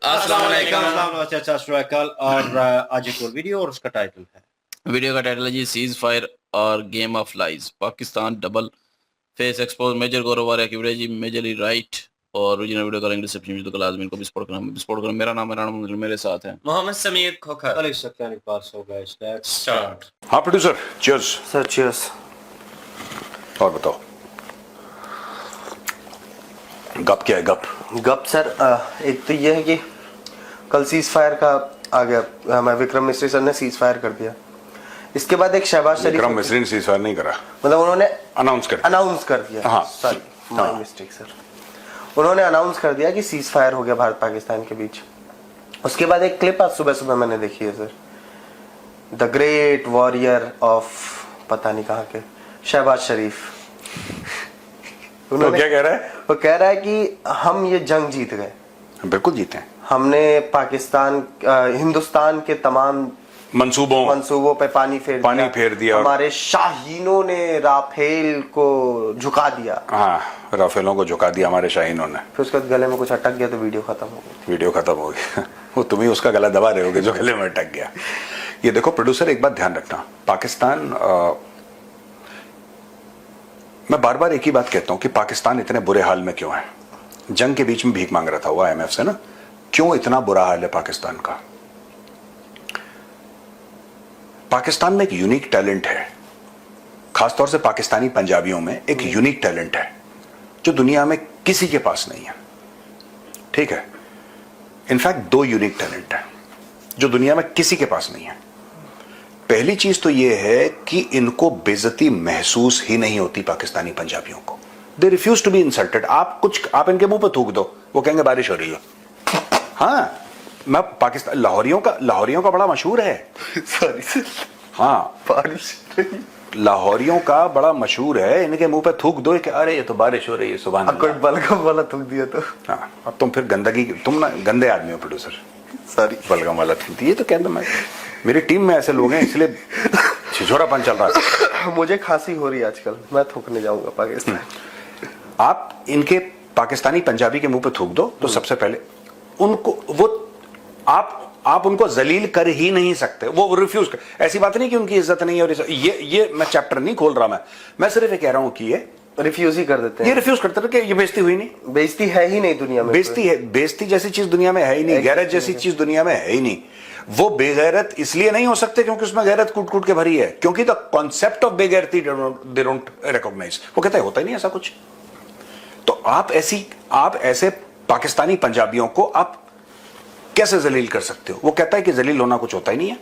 अस्सलाम वालेकुम। और आज एक और वीडियो और उसका टाइटल है वीडियो का टाइटल है जी सीज फायर और game of lies. Pakistan double face expose major गोरोवार एक्यूरेज जी मेजरली राइट। और ओरिजिनल वीडियो का इंग्लिश सब्जेक्ट तो लाजमी को विस्फोट करना। मेरा नाम है राणा मुंदर, मेरे साथ है मोहम्मद समीर खोखर। कल सत्यानी पास हो गए। Let's start. हाँ प्रोड्यूसर, चीयर्स। Sir cheers. और बताओ गप क्या है? गप सर एक तो ये है कि कल सीज फायर का आ गया, हमारे विक्रम मिस्त्री सर ने सीज फायर कर दिया। इसके बाद एक शहबाज शरीफ, विक्रम मिस्री ने सीज फायर नहीं करा, मतलब उन्होंने अनाउंस कर दिया। हाँ, सॉरी माय मिस्टेक सर। उन्होंने अनाउंस कर दिया कि सीज फायर हो गया भारत पाकिस्तान के बीच। उसके बाद एक क्लिप आज सुबह सुबह मैंने देखी है sir, the great warrior of पता नहीं कहाँ के शहबाज शरीफ। तो क्या कह रहा है? वो कह रहा है कि हम ये जंग जीत गए। बिल्कुल जीते हैं। हमने पाकिस्तान हिंदुस्तान के तमाम मंसूबों पे पानी फेर दिया। हमारे शाहीनों ने राफेल को झुका दिया। हाँ, राफेलों को झुका दिया हमारे शाहीनों ने। फिर उसके बाद गले में कुछ अटक गया तो वीडियो खत्म हो गई। वो तुम ही उसका गला दबा रहे होगे जो गले में अटक गया। ये देखो प्रोड्यूसर, एक बात ध्यान रखना, पाकिस्तान मैं बार बार एक ही बात कहता हूं कि पाकिस्तान इतने बुरे हाल में क्यों है। जंग के बीच में भीख मांग रहा था वो IMF से ना, क्यों इतना बुरा हाल है पाकिस्तान का। पाकिस्तान में एक यूनिक टैलेंट है, खासतौर से पाकिस्तानी पंजाबियों में एक यूनिक टैलेंट है जो दुनिया में किसी के पास नहीं है। ठीक है, इनफैक्ट दो यूनिक टैलेंट है जो दुनिया में किसी के पास नहीं है। पहली चीज तो यह है कि इनको बेइज्जती महसूस ही नहीं होती पाकिस्तानी पंजाबियों को। They refuse to be insulted. आप इनके मुंह पे थूक दो, वो कहेंगे बारिश हो रही है। हाँ, मैं पाकिस्तान लाहौरियों का बड़ा मशहूर है। सॉरी। हाँ, बारिश लाहौरियों का बड़ा मशहूर है, इनके मुंह पे थूक दो कि अरे ये तो बारिश हो रही है, सुभान अल्लाह। कोई बलगम वाला थूक दिया तो। हाँ, अब तुम फिर गंदगी, तुम ना गंदे आदमी हो प्रोड्यूसर। सॉरी, बलगम वाला थूक दिया तो कहता मैं, मेरी टीम में ऐसे लोग हैं इसलिए छिछोरापन चल रहा है। मुझे खांसी हो रही है आजकल, मैं थूकने जाऊंगा पाकिस्तान। आप इनके पाकिस्तानी पंजाबी के मुंह पे थूक दो तो सबसे पहले उनको वो आप उनको जलील कर ही नहीं सकते। वो रिफ्यूज कर, ऐसी बात नहीं कि उनकी इज्जत नहीं है। और ये मैं चैप्टर नहीं खोल रहा, मैं सिर्फ ये कह रहा हूं कि ये रिफ्यूज ही कर देते हैं। ये रिफ्यूज करते हैं कि ये बेइज्जती हुई नहीं। बेइज्जती है ही नहीं दुनिया में। बेइज्जती जैसी चीज दुनिया में है ही नहीं, गैरत जैसी चीज दुनिया में है ही नहीं। वो बेगैरत इसलिए नहीं हो सकते क्योंकि उसमें गैरत कूट कूट के भरी है, क्योंकि द कॉन्सेप्ट ऑफ बेगैरती दे डोंट रिकॉग्नाइज। वो कहता है होता ही नहीं ऐसा कुछ। तो आप ऐसे पाकिस्तानी पंजाबियों को आप कैसे जलील कर सकते हो? वो कहता है कि जलील होना कुछ होता ही नहीं है।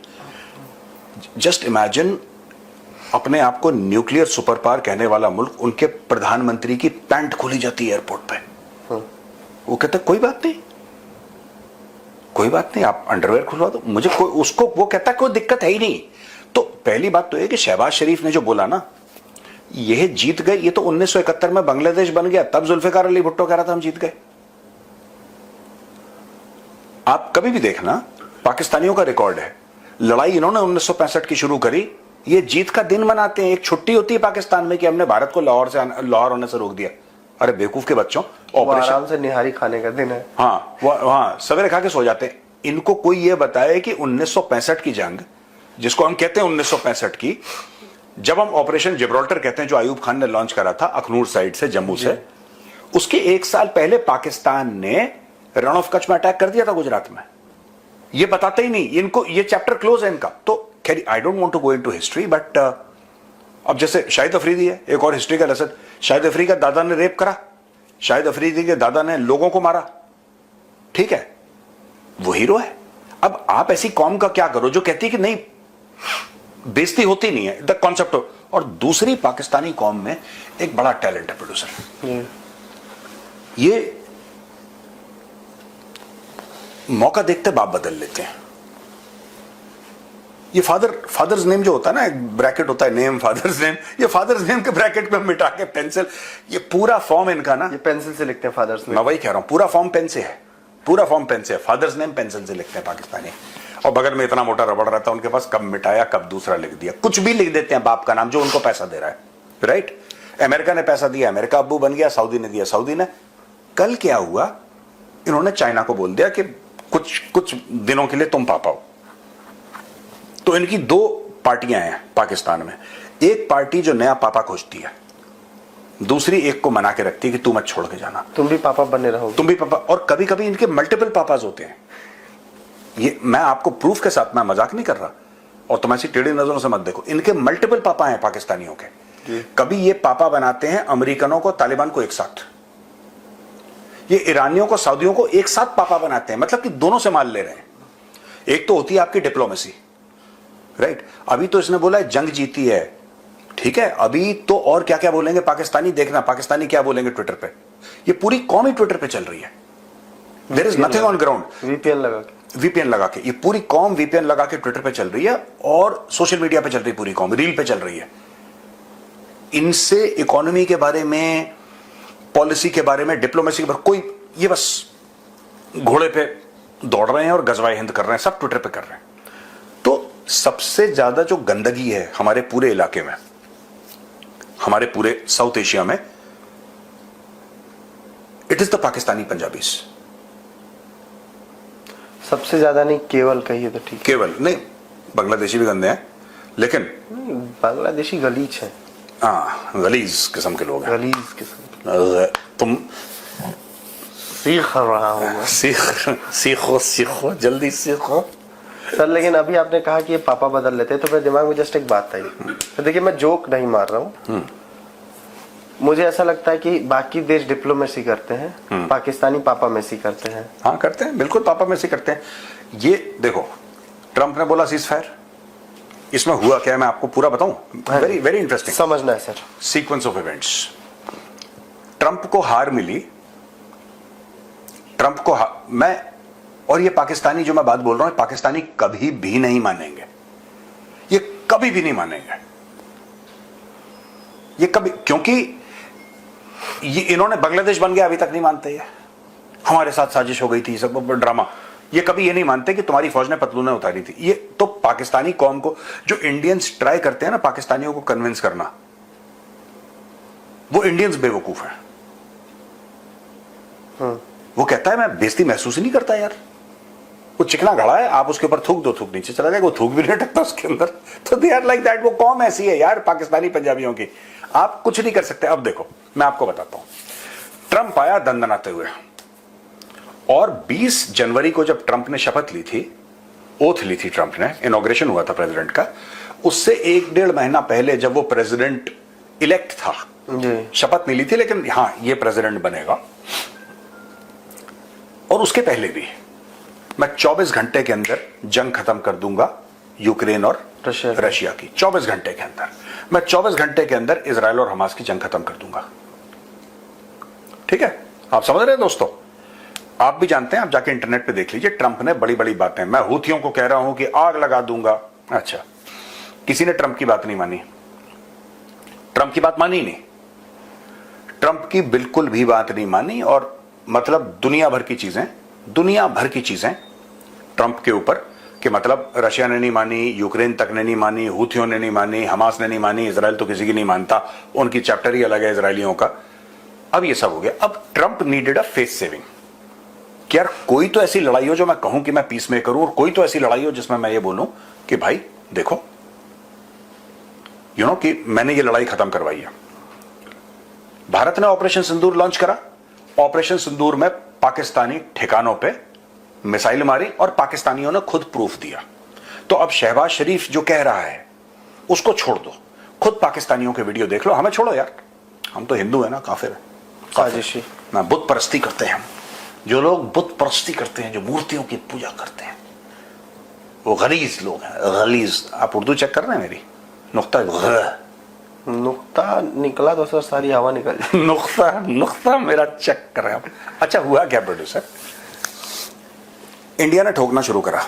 जस्ट इमेजिन, अपने आप को न्यूक्लियर सुपर पावर कहने वाला मुल्क, उनके प्रधानमंत्री की पैंट खोली जाती है एयरपोर्ट पे। वो कहता है कोई बात नहीं, आप अंडरवेयर खुलवा दो मुझे, वो कहता है कोई दिक्कत है ही नहीं। तो पहली बात तो यह कि शहबाज शरीफ ने जो बोला ना, यह जीत गए, ये तो 1971 में बांग्लादेश बन गया, तब जुल्फिकार अली भुट्टो कह रहा था हम जीत गए। आप कभी भी देखना, पाकिस्तानियों का रिकॉर्ड है, लड़ाई इन्होंने 1965 की शुरू करी, ये जीत का दिन मनाते हैं। एक छुट्टी होती है पाकिस्तान में कि हमने भारत को लाहौर होने से रोक दिया। अरे बेवकूफ के बच्चों, ऑपरेशन आराम से निहारी खाने का दिन है। हाँ, सवेरे खा के सो जाते हैं। इनको कोई ये बताए कि 1965 की जंग, जिसको हम कहते हैं 1965 की, जब हम ऑपरेशन जिब्राल्टर कहते हैं, जो आयूब खान ने लॉन्च करा था अखनूर साइड से, जम्मू से, उसके एक साल पहले पाकिस्तान ने रन ऑफ कच्छ में अटैक कर दिया था गुजरात में। ये बताते ही नहीं इनको, ये चैप्टर क्लोज है इनका। तो खैर, I don't want to go into history, but अब जैसे शाहिद अफरीदी है, एक और हिस्ट्री का लेसन। शाहिद अफरीदी का दादा ने रेप करा, शाहिद अफरीदी के दादा ने लोगों को मारा, ठीक है, वो हीरो है। अब आप ऐसी कौम का क्या करो जो कहती है कि नहीं, बेइज्जती होती नहीं है, द कॉन्सेप्ट ऑफ। और दूसरी पाकिस्तानी कौम में एक बड़ा टैलेंट है प्रोड्यूसर, ये मौका देखते बाप बदल लेते हैं। ये फादर्स नेम जो होता है ना, एक ब्रैकेट होता है नेम, फादर्स नेम, ये फादर्स नेम के ब्रैकेट में मिटा के पेंसिल, ये पूरा फॉर्म इनका ना, ये पेंसिल से लिखते हैं फादर्स नेम। मैं वही कह रहा हूं, पूरा फॉर्म पेन से है, पूरा फॉर्म पेन से है। फादर्स नेम पेंसिल से लिखते हैं पाकिस्तानी, और बगल में इतना मोटा रबड़ रहता है उनके पास, कब मिटाया कब दूसरा लिख दिया, कुछ भी लिख देते हैं बाप का नाम जो उनको पैसा दे रहा है, राइट। अमेरिका ने पैसा दिया, अमेरिका अब्बू बन गया, सऊदी ने दिया, सऊदी ने। कल क्या हुआ, इन्होंने चाइना को बोल दिया कि कुछ दिनों के लिए तुम पापा हो। तो इनकी दो पार्टियां हैं पाकिस्तान में, एक पार्टी जो नया पापा खोजती है, दूसरी एक को मना के रखती है कि तू मत छोड़ के जाना, तुम भी पापा बने रहो, तुम भी पापा। और कभी कभी इनके मल्टीपल पापाज होते हैं। ये मैं आपको प्रूफ के साथ, मैं मजाक नहीं कर रहा, और तुम ऐसी टेढ़ी नजरों से मत देखो, इनके मल्टीपल पापा हैं पाकिस्तानियों के। कभी ये पापा बनाते हैं अमेरिकनों को, तालिबान को एक साथ, ये ईरानियों को, सऊदियों को एक साथ पापा बनाते हैं, मतलब कि दोनों से माल ले रहे हैं। एक तो होती है आपकी डिप्लोमेसी, राइट। अभी तो इसने बोला है जंग जीती है, ठीक है, अभी तो और क्या क्या बोलेंगे पाकिस्तानी, देखना पाकिस्तानी क्या बोलेंगे ट्विटर पे। ये पूरी कौम ही ट्विटर पे चल रही है, there is nothing on ground. VPN लगा के ये पूरी कौम वीपीएन लगा के ट्विटर पे चल रही है, और सोशल मीडिया पे चल रही है, पूरी कौम रील पे चल रही है। इनसे इकोनॉमी के बारे में, पॉलिसी के बारे में, डिप्लोमेसी के बारे में कोई, ये बस घोड़े पे दौड़ रहे हैं और गजवाए हिंद कर रहे हैं, सब ट्विटर पे कर रहे हैं। तो सबसे ज्यादा जो गंदगी है हमारे पूरे इलाके में, हमारे पूरे साउथ एशिया में, it is the Pakistani Punjabis. सबसे ज्यादा नहीं, केवल कहिए तो ठीक। केवल नहीं, बांग्लादेशी भी गंदे हैं, लेकिन बांग्लादेशी गलीज है, हाँ गलीज किस्म के लोग हैं। गलीज किस्म। तुम सीख रहा हूँ, सीखो जल्दी सीखो सर। लेकिन अभी आपने कहा कि ये पापा बदल लेते हैं, तो मेरे दिमाग में जस्ट एक बात आई। तो देखिए, मैं जोक नहीं मार रहा हूँ, मुझे ऐसा लगता है कि बाकी देश डिप्लोमेसी करते हैं, पाकिस्तानी पापा मेसी करते हैं। हाँ करते हैं, बिल्कुल पापा मेसी करते हैं। ये देखो, ट्रंप ने बोला सीज फायर, इसमें हुआ क्या है मैं आपको पूरा बताऊं, वेरी वेरी इंटरेस्टिंग, समझना है sir. Sequence of events. Trump को हार मिली, ट्रंप को मैं, और ये पाकिस्तानी जो मैं बात बोल रहा हूं, पाकिस्तानी कभी भी नहीं मानेंगे, ये कभी भी नहीं मानेंगे, ये कभी, क्योंकि ये इन्होंने बांग्लादेश बन गया अभी तक नहीं मानते, ये हमारे साथ साजिश हो गई थी, सब ड्रामा, ये कभी ये नहीं मानते कि तुम्हारी फौज ने पतलूनें उतारी थी। ये तो पाकिस्तानी कौम को, जो इंडियंस ट्राई करते हैं ना पाकिस्तानियों को कन्विंस करना, वो इंडियंस बेवकूफ है। वो कहता है मैं बेइज्जती महसूस ही नहीं करता यार, वो चिकना घड़ा है, आप उसके ऊपर थूक दो, थूक नीचे चला जाएगा, वो थूक भी नहीं टकता उसके अंदर। तो दे आर लाइक दैट, वो कौम ऐसी है यार पाकिस्तानी पंजाबियों की, आप कुछ नहीं कर सकते। अब देखो मैं आपको बताता हूं, ट्रंप आया दंदनाते हुए, और 20 जनवरी को जब ट्रंप ने शपथ ली थी, ओथ ली थी ट्रंप ने, इनॉग्रेशन हुआ था प्रेसिडेंट का, उससे 1-1.5 महीना पहले जब वो प्रेसिडेंट इलेक्ट था, शपथ नहीं ली थी, लेकिन हां ये प्रेसिडेंट बनेगा, और उसके पहले भी मैं 24 घंटे के अंदर जंग खत्म कर दूंगा यूक्रेन और रशिया की, 24 घंटे के अंदर, मैं 24 घंटे के अंदर इजराइल और हमास की जंग खत्म कर दूंगा। ठीक है, आप समझ रहे हैं दोस्तों, आप भी जानते हैं, आप जाके इंटरनेट पे देख लीजिए, ट्रंप ने बड़ी बड़ी बातें, मैं हूथियों को कह रहा हूं कि आग लगा दूंगा। अच्छा, किसी ने ट्रंप की बात नहीं मानी, ट्रंप की बात मानी नहीं, ट्रंप की बिल्कुल भी बात नहीं मानी, और मतलब दुनिया भर की चीजें ट्रंप के ऊपर, कि मतलब रशिया ने नहीं मानी, यूक्रेन तक ने नहीं मानी, हूथियों ने नहीं मानी, हमास ने नहीं मानी, इजराइल तो किसी की नहीं मानता, उनकी चैप्टर ही अलग है इजरायलियों का। अब ये सब हो गया, अब Trump needed a face saving, कि यार कोई तो ऐसी लड़ाई हो जो मैं कहूं कि मैं पीस मेकर हूं, और कोई तो ऐसी लड़ाई हो जिसमें मैं ये बोलूं कि भाई देखो, कि मैंने ये लड़ाई खत्म करवाई है। भारत ने ऑपरेशन सिंदूर लॉन्च करा, ऑपरेशन सिंदूर में पाकिस्तानी ठिकानों पे मिसाइल मारी, और पाकिस्तानियों ने खुद प्रूफ दिया। तो अब शहबाज शरीफ जो कह रहा है उसको छोड़ दो, खुद पाकिस्तानियों के वीडियो देख लो, हमें छोड़ो यार, हम तो हिंदू है ना, काफिर है, साजिशी ना, बुत परस्ती करते हैं हम। जो लोग बुत परस्ती करते हैं, जो मूर्तियों की पूजा करते हैं, वो गलीज लोग हैं, गलीज। आप उर्दू चेक कर रहे हैं मेरी, नुक्ता निकला तो सर सारी हवा निकल नुक्ता मेरा चेक कर रहे हैं आप। अच्छा, हुआ क्या प्रोड्यूसर, इंडिया ने ठोकना शुरू करा,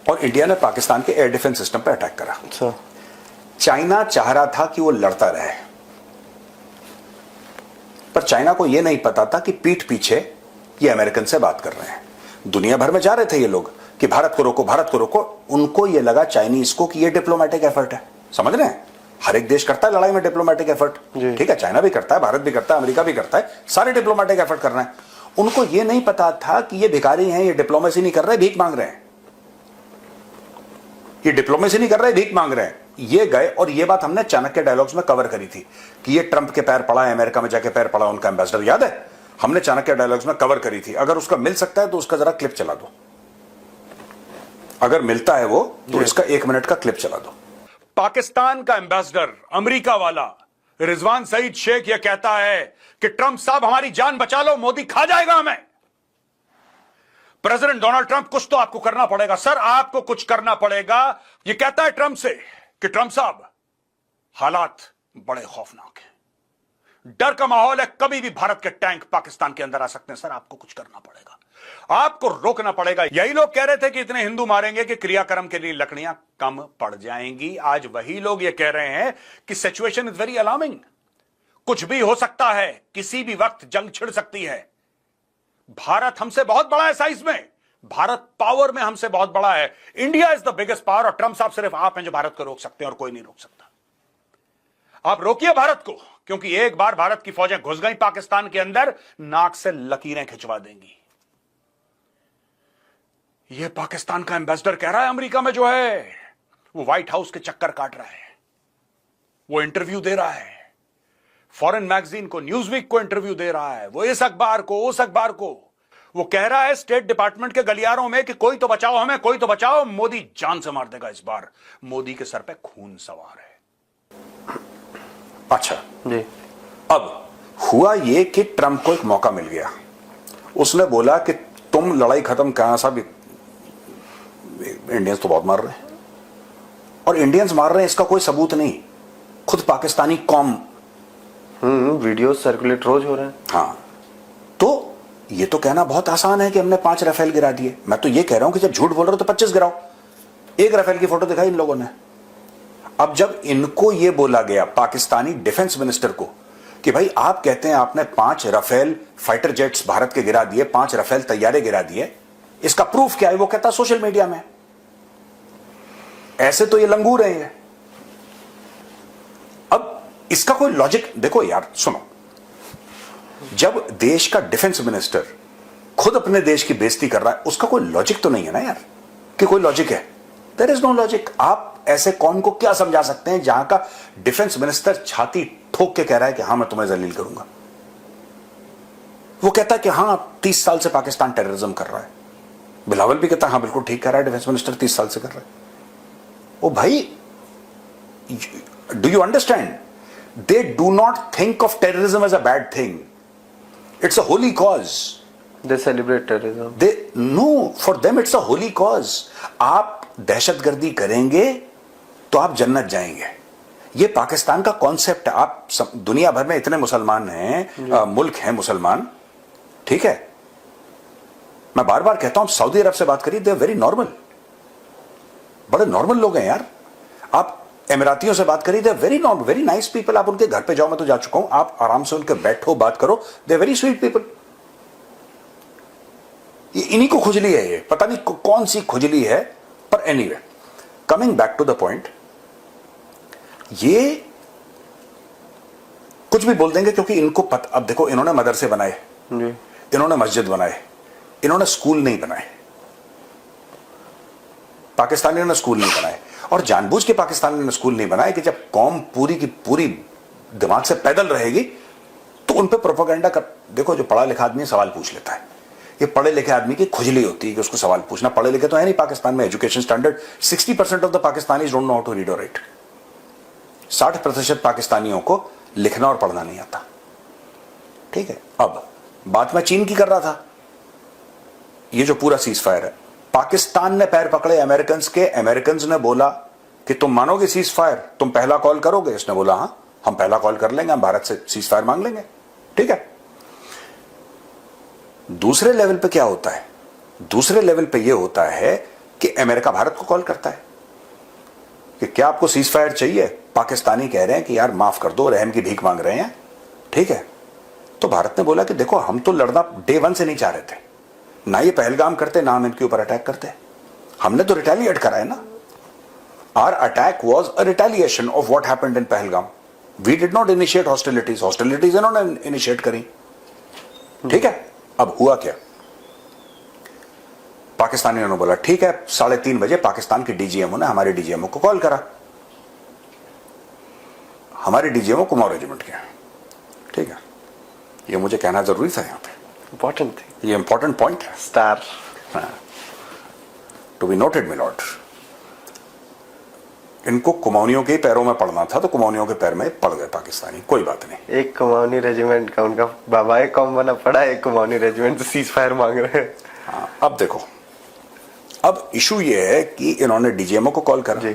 और इंडिया ने पाकिस्तान के एयर डिफेंस सिस्टम पर अटैक करा। अच्छा, चाइना चाह रहा था कि वो लड़ता रहे, पर चाइना को यह नहीं पता था कि पीठ पीछे ये अमेरिकन से बात कर रहे हैं। दुनिया भर में जा रहे थे ये लोग कि भारत को रोको, भारत को रोको, उनको ये लगा चाइनीज को कि ये डिप्लोमेटिक एफर्ट है। समझ रहे हैं, हर एक देश करता है लड़ाई में डिप्लोमेटिक एफर्ट, ठीक है, चाइना भी करता है, भारत भी करता है, अमेरिका भी करता है, सारे डिप्लोमेटिक एफर्ट कर रहे हैं। उनको ये नहीं पता था कि ये भिखारी हैं, ये डिप्लोमेसी नहीं कर रहे, भीख मांग रहे हैं। ये डिप्लोमेसी नहीं कर रहे, भीख मांग रहे हैं। ये गए, और ये बात हमने चाणक्य डायलॉग्स में कवर करी थी कि ये ट्रंप के पैर पड़ा है, अमेरिका में जाके पैर पड़ा उनका एम्बेसडर, याद है? हमने चाणक्य डायलॉग्स में कवर करी थी। अगर उसका मिल सकता है तो उसका जरा क्लिप चला दो, अगर मिलता है वो तो इसका 1 मिनट का क्लिप चला दो। पाकिस्तान का एम्बेसडर अमेरिका वाला रिजवान सईद शेख यह कहता है कि ट्रंप साहब हमारी जान बचा लो, मोदी खा जाएगा हमें। प्रेसिडेंट डोनाल्ड ट्रंप, कुछ तो आपको करना पड़ेगा सर, आपको कुछ करना पड़ेगा। यह कहता है ट्रंप से कि ट्रंप साहब हालात बड़े खौफनाक हैं, डर का माहौल है, कभी भी भारत के टैंक पाकिस्तान के अंदर आ सकते हैं सर, आपको कुछ करना पड़ेगा, आपको रोकना पड़ेगा। यही लोग कह रहे थे कि इतने हिंदू मारेंगे कि क्रियाक्रम के लिए लकड़ियां कम पड़ जाएंगी। आज वही लोग ये कह रहे हैं कि सिचुएशन इज वेरी अलार्मिंग, कुछ भी हो सकता है, किसी भी वक्त जंग छिड़ सकती है। भारत हमसे बहुत बड़ा है साइज में, भारत पावर में हमसे बहुत बड़ा है। India is the biggest power, और ट्रंप साहब सिर्फ आप हैं जो भारत को रोक सकते हैं और कोई नहीं रोक सकता। आप रोकिए भारत को, क्योंकि एक बार भारत की फौजें घुस गई पाकिस्तान के अंदर, नाक से लकीरें खिंचवा देंगी। यह पाकिस्तान का एम्बेसडर कह रहा है अमेरिका में जो है, वो व्हाइट हाउस के चक्कर काट रहा है, वो इंटरव्यू दे रहा है, फॉरेन मैगजीन को, न्यूज़वीक को इंटरव्यू दे रहा है, वो इस अखबार को, उस अखबार को। वो कह रहा है स्टेट डिपार्टमेंट के गलियारों में कि कोई तो बचाओ हमें, कोई तो बचाओ, मोदी जान से मार देगा इस बार, मोदी के सर पे खून सवार है। अच्छा जी। अब हुआ ये कि ट्रंप को एक मौका मिल गया, उसने बोला कि तुम लड़ाई खत्म कहां, साहब इंडियंस तो बहुत मार रहे हैं, और इंडियंस मार रहे हैं इसका कोई सबूत नहीं, खुद पाकिस्तानी कौम, वीडियो सर्कुलेट रोज हो रहे हैं। हाँ, तो ये तो कहना बहुत आसान है कि हमने 5 राफेल गिरा दिए। मैं तो ये कह रहा हूं कि जब झूठ बोल रहे हो तो 25 गिराओ। 1 राफेल की फोटो दिखाई इन लोगों ने। अब जब इनको ये बोला गया पाकिस्तानी डिफेंस मिनिस्टर को कि भाई आप कहते हैं आपने 5 राफेल फाइटर जेट्स भारत के गिरा दिए, 5 राफेल तैयारे गिरा दिए, इसका प्रूफ क्या है? वो कहता सोशल मीडिया में। ऐसे तो ये लंगूर हैं। अब इसका कोई लॉजिक देखो यार, सुनो, जब देश का डिफेंस मिनिस्टर खुद अपने देश की बेइज्जती कर रहा है, उसका कोई लॉजिक तो नहीं है ना यार, कि कोई लॉजिक है? There is no logic. आप ऐसे कौन को क्या समझा सकते हैं जहां का डिफेंस मिनिस्टर छाती ठोक के कह रहा है कि हां मैं तुम्हें जलील करूंगा? वो कहता है कि हां 30 साल से पाकिस्तान टेररिज्म कर रहा है। बिलावल भी कहता है हां बिल्कुल ठीक कह रहा है, डिफेंस मिनिस्टर 30 साल से कर रहा है। ओ भाई, do you understand? They do not think of terrorism as a bad thing. It's a holy cause. They celebrate terrorism. No, for them it's a holy cause. आप दहशतगर्दी करेंगे तो आप जन्नत जाएंगे। ये पाकिस्तान का कॉन्सेप्ट है। आप दुनिया भर में इतने मुसलमान हैं, मुल्क हैं मुसलमान, ठीक है? मैं बार बार कहता हूं, सऊदी अरब से बात करिए, दे आर वेरी नॉर्मल, बड़े नॉर्मल लोग हैं यार। आप अमीरातियों से बात करिए, they are very normal, very nice people. आप उनके घर पे जाओ, मैं तो जा चुका हूं, आप आराम से उनके बैठो, बात करो, they are very sweet people. इन्हीं को खुजली है, ये पता नहीं कौन सी खुजली है, पर anyway, coming back to the point, ये कुछ भी बोल देंगे क्योंकि इनको पता। अब देखो, इन्होंने मदरसे बनाए, इन्होंने मस्जिद बनाए, इन्होंने स्कूल नहीं बनाए, पाकिस्तानियों ने स्कूल नहीं बनाए, और जानबूझ के पाकिस्तानियों ने स्कूल नहीं बनाए कि जब कौम पूरी की पूरी दिमाग से पैदल रहेगी तो उन पे प्रोपेगेंडा कर। देखो, जो पढ़ा लिखा आदमी सवाल पूछ लेता है, ये पढ़े लिखे आदमी की खुजली होती है कि उसको सवाल पूछना। पढ़े लिखे तो है नहीं पाकिस्तान में, education standard 60% of the Pakistanis don't know how to read और राइट। 60% पाकिस्तानियों को लिखना और पढ़ना नहीं आता, ठीक है? अब बात मैं चीन की कर रहा था। ये जो पूरा सीज फायर है, पाकिस्तान ने पैर पकड़े अमेरिकन के। अमेरिकन ने बोला कि तुम मानोगे सीज फायर, तुम पहला कॉल करोगे? इसने बोला हां, हम पहला कॉल कर लेंगे, हम भारत से सीज फायर मांग लेंगे, ठीक है? दूसरे लेवल पे क्या होता है? दूसरे लेवल पे यह होता है कि अमेरिका भारत को कॉल करता है कि क्या आपको सीज फायर चाहिए? पाकिस्तानी कह रहे हैं कि यार माफ कर दो, रहम की भीख मांग रहे हैं, ठीक है? तो भारत ने बोला कि देखो, हम तो लड़ना डे 1 से नहीं चाह रहे थे, ना ये पहलगाम करते, ना हम इनके ऊपर अटैक करते, हमने तो रिटेलिएट करा है ना। Our attack was a retaliation of what happened in Pahalgam. We did not initiate hostilities, hostilities इन्होंने इनिशिएट करी, ठीक है? अब हुआ क्या, पाकिस्तानियों ने बोला ठीक है, 3:30 बजे पाकिस्तान के डीजीएमओ ने हमारे डीजीएमओ को कॉल करा। हमारे डीजीएमओ कुमाऊं रेजिमेंट के, ठीक है, ये मुझे कहना जरूरी था यहां पे, इंपॉर्टेंट थी, ये इंपॉर्टेंट पॉइंट है, star to be noted my lord. इनको कुमाऊनियों के पैरों में पड़ना था तो कुमाऊनियों के पैर में पड़ गए पाकिस्तानी, कोई बात नहीं। एक कुमाऊनी रेजिमेंट का उनका बाबा एक कौम बना पड़ा, एक कुमाऊनी रेजिमेंट से सीज फायर मांग रहे हैं। हाँ, अब देखो, अब इशू ये है कि इन्होंने डीजीएमओ को कॉल करा,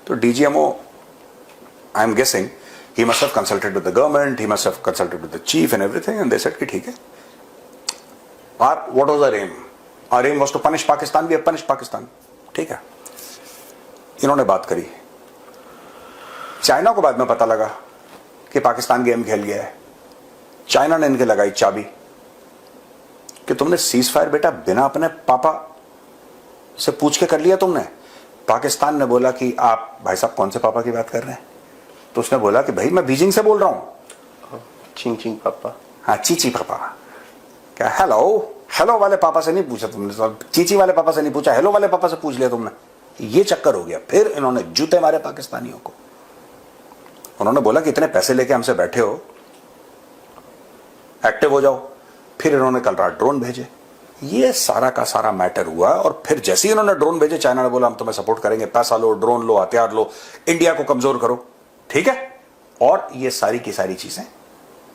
तो DGMO, I am guessing, he must have consulted with the government, he must have consulted with the chief and everything, and they said कि ठीक है, what was our aim? Our aim was to punish Pakistan, we have punished Pakistan, ठीक है। इन्होंने बात करी, China को बाद में पता लगा कि पाकिस्तान गेम खेल गया है, चाइना ने इनके लगाई चाबी कि तुमने सीज फायर बेटा बिना अपने पापा से पूछ के कर लिया तुमने। पाकिस्तान ने बोला कि आप भाई साहब कौन से पापा की बात कर रहे हैं, तो उसने बोला कि भाई मैं बीजिंग से बोल रहा हूं। चिंग चिंग पापा, हाँ चीची पापा, क्या हेलो वाले पापा से नहीं पूछा तुमने, चीची वाले पापा से नहीं पूछा, हेलो वाले पापा से पूछ लिया तुमने, ये चक्कर हो गया। फिर इन्होंने जूते मारे पाकिस्तानियों को, उन्होंने बोला कि इतने पैसे लेके हमसे बैठे हो, एक्टिव हो जाओ। फिर इन्होंने कल रात ड्रोन भेजे, ये सारा का सारा मैटर हुआ। और फिर जैसे ही इन्होंने ड्रोन भेजे, चाइना ने बोला हम तुम्हें सपोर्ट करेंगे, पैसा लो, ड्रोन लो, हथियार लो, इंडिया को कमजोर करो, ठीक है। और ये सारी की सारी चीजें